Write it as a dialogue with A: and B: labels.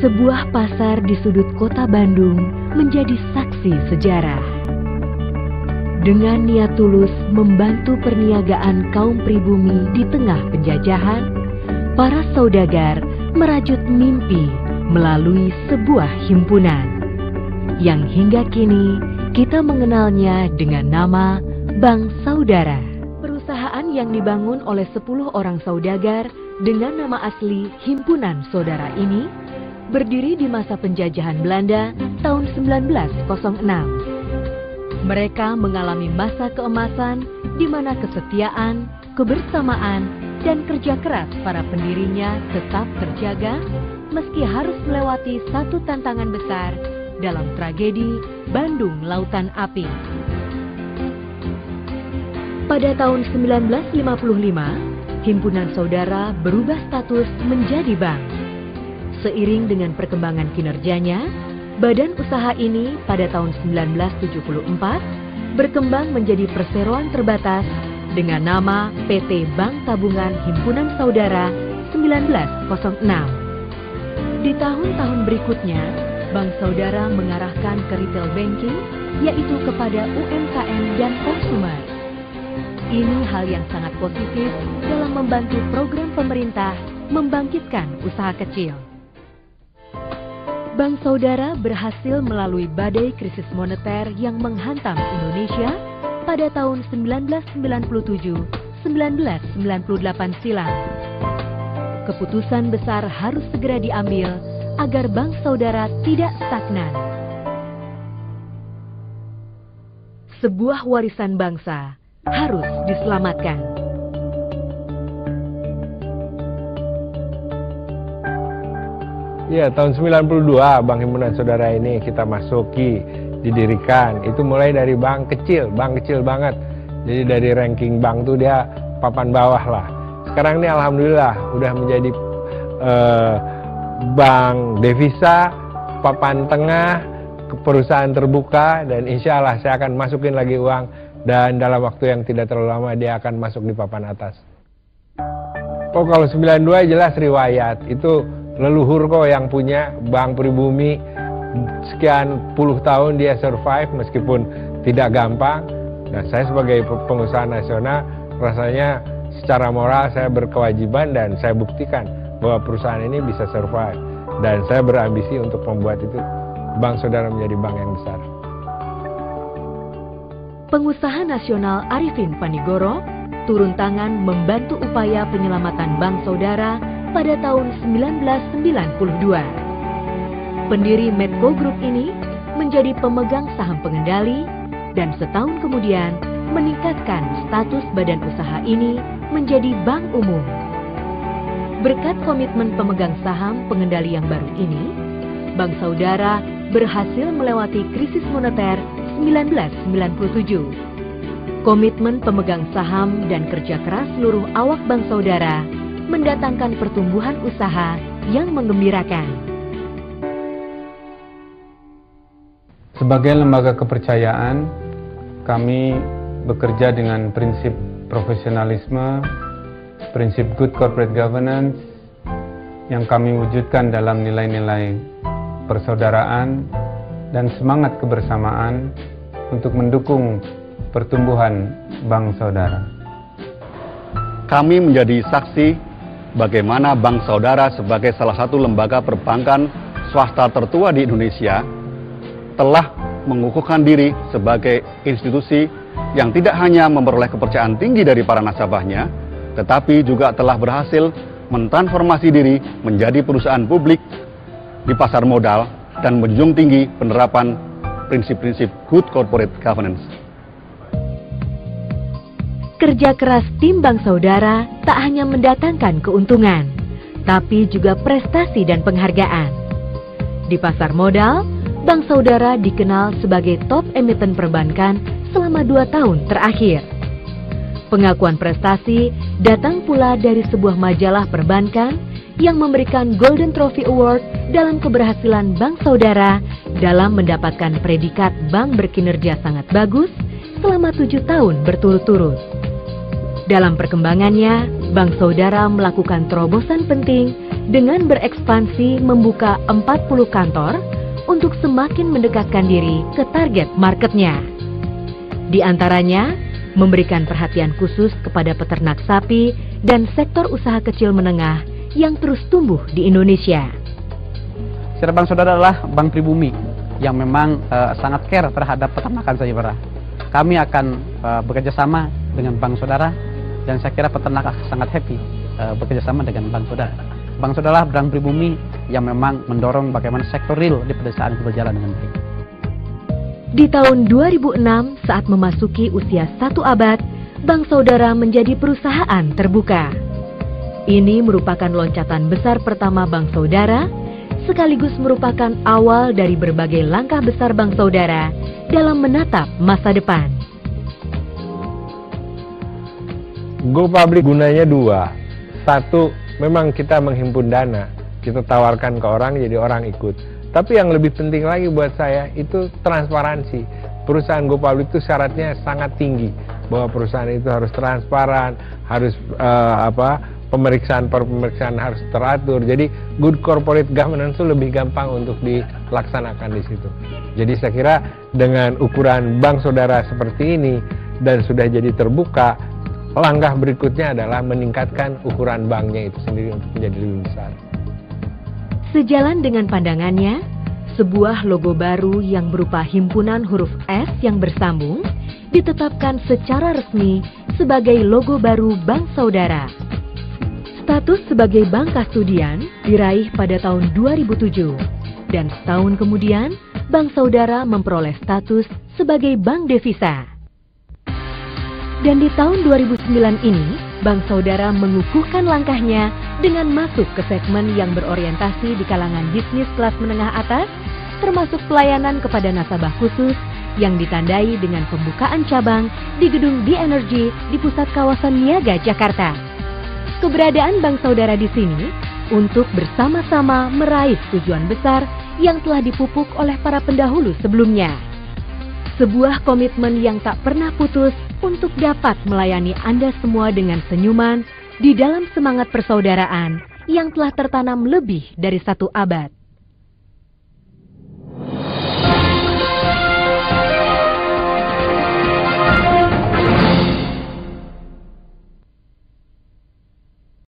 A: Sebuah pasar di sudut kota Bandung menjadi saksi sejarah. Dengan niat tulus membantu perniagaan kaum pribumi di tengah penjajahan, para saudagar merajut mimpi melalui sebuah himpunan yang hingga kini kita mengenalnya dengan nama Bank Saudara. Perusahaan yang dibangun oleh 10 orang saudagar dengan nama asli Himpunan Saudara ini berdiri di masa penjajahan Belanda tahun 1906. Mereka mengalami masa keemasan di mana kesetiaan, kebersamaan, dan kerja keras para pendirinya tetap terjaga meski harus melewati satu tantangan besar dalam tragedi Bandung Lautan Api. Pada tahun 1955, Himpunan Saudara berubah status menjadi bank. Seiring dengan perkembangan kinerjanya, badan usaha ini pada tahun 1974 berkembang menjadi perseroan terbatas dengan nama PT Bank Tabungan Himpunan Saudara 1906. Di tahun-tahun berikutnya, Bank Saudara mengarahkan ke retail banking, yaitu kepada UMKM dan konsumer. Ini hal yang sangat positif dalam membantu program pemerintah membangkitkan usaha kecil. Bank Saudara berhasil melalui badai krisis moneter yang menghantam Indonesia pada tahun 1997-1998 silam. Keputusan besar harus segera diambil agar Bank Saudara tidak stagnan. Sebuah warisan bangsa harus diselamatkan.
B: Ya, tahun 92 Bank Himpunan Saudara ini kita masuki, didirikan. Itu mulai dari bank kecil banget. Jadi dari ranking bank tuh dia papan bawah lah. Sekarang ini alhamdulillah udah menjadi bank devisa, papan tengah, perusahaan terbuka, dan insya Allah saya akan masukin lagi uang dan dalam waktu yang tidak terlalu lama dia akan masuk di papan atas. Oh, kalau 92 jelas riwayat, itu leluhur kok yang punya bank pribumi, sekian puluh tahun dia survive meskipun tidak gampang. Nah, saya sebagai pengusaha nasional rasanya secara moral saya berkewajiban dan saya buktikan bahwa perusahaan ini bisa survive, dan saya berambisi untuk membuat itu Bank Saudara menjadi bank yang besar.
A: Pengusaha nasional Arifin Panigoro turun tangan membantu upaya penyelamatan Bank Saudara pada tahun 1992. Pendiri Medco Group ini menjadi pemegang saham pengendali dan setahun kemudian meningkatkan status badan usaha ini menjadi bank umum. Berkat komitmen pemegang saham pengendali yang baru ini, Bank Saudara berhasil melewati krisis moneter 1997. Komitmen pemegang saham dan kerja keras seluruh awak Bank Saudara mendatangkan pertumbuhan usaha yang menggembirakan.
C: Sebagai lembaga kepercayaan, kami bekerja dengan prinsip profesionalisme, prinsip good corporate governance yang kami wujudkan dalam nilai-nilai persaudaraan dan semangat kebersamaan untuk mendukung pertumbuhan Bank Saudara.
D: Kami menjadi saksi bagaimana Bank Saudara sebagai salah satu lembaga perbankan swasta tertua di Indonesia telah mengukuhkan diri sebagai institusi yang tidak hanya memperoleh kepercayaan tinggi dari para nasabahnya, tetapi juga telah berhasil mentransformasi diri menjadi perusahaan publik di pasar modal dan menjunjung tinggi penerapan prinsip-prinsip good corporate governance.
A: Kerja keras tim Bank Saudara tak hanya mendatangkan keuntungan, tapi juga prestasi dan penghargaan. Di pasar modal, Bank Saudara dikenal sebagai top emiten perbankan selama 2 tahun terakhir. Pengakuan prestasi datang pula dari sebuah majalah perbankan yang memberikan Golden Trophy Award dalam keberhasilan Bank Saudara dalam mendapatkan predikat bank berkinerja sangat bagus selama 7 tahun berturut-turut. Dalam perkembangannya, Bank Saudara melakukan terobosan penting dengan berekspansi membuka 40 kantor untuk semakin mendekatkan diri ke target marketnya. Di antaranya, memberikan perhatian khusus kepada peternak sapi dan sektor usaha kecil menengah yang terus tumbuh di Indonesia.
E: Secara Bank Saudara adalah bank pribumi yang memang sangat care terhadap peternakan sapi perah. Kami akan bekerja sama dengan Bank Saudara dan saya kira peternak sangat happy bekerja sama dengan Bank Saudara. Bank Saudara bank pribumi yang memang mendorong bagaimana sektor real di pedesaan itu berjalan dengan baik.
A: Di tahun 2006, saat memasuki usia 1 abad, Bank Saudara menjadi perusahaan terbuka. Ini merupakan loncatan besar pertama Bank Saudara, sekaligus merupakan awal dari berbagai langkah besar Bank Saudara dalam menatap masa depan.
B: Go public gunanya 2. 1, memang kita menghimpun dana, kita tawarkan ke orang jadi orang ikut. Tapi yang lebih penting lagi buat saya itu transparansi. Perusahaan go public itu syaratnya sangat tinggi, bahwa perusahaan itu harus transparan, harus pemeriksaan harus teratur. Jadi good corporate governance itu lebih gampang untuk dilaksanakan di situ. Jadi saya kira dengan ukuran Bank Saudara seperti ini dan sudah jadi terbuka, langkah berikutnya adalah meningkatkan ukuran banknya itu sendiri untuk menjadi lebih besar.
A: Sejalan dengan pandangannya, sebuah logo baru yang berupa himpunan huruf S yang bersambung ditetapkan secara resmi sebagai logo baru Bank Saudara. Status sebagai bank kastodian diraih pada tahun 2007 dan setahun kemudian Bank Saudara memperoleh status sebagai bank devisa. Dan di tahun 2009 ini, Bank Saudara mengukuhkan langkahnya dengan masuk ke segmen yang berorientasi di kalangan bisnis kelas menengah atas, termasuk pelayanan kepada nasabah khusus yang ditandai dengan pembukaan cabang di gedung The Energy di pusat kawasan Niaga, Jakarta. Keberadaan Bank Saudara di sini untuk bersama-sama meraih tujuan besar yang telah dipupuk oleh para pendahulu sebelumnya. Sebuah komitmen yang tak pernah putus untuk dapat melayani Anda semua dengan senyuman di dalam semangat persaudaraan yang telah tertanam lebih dari 1 abad.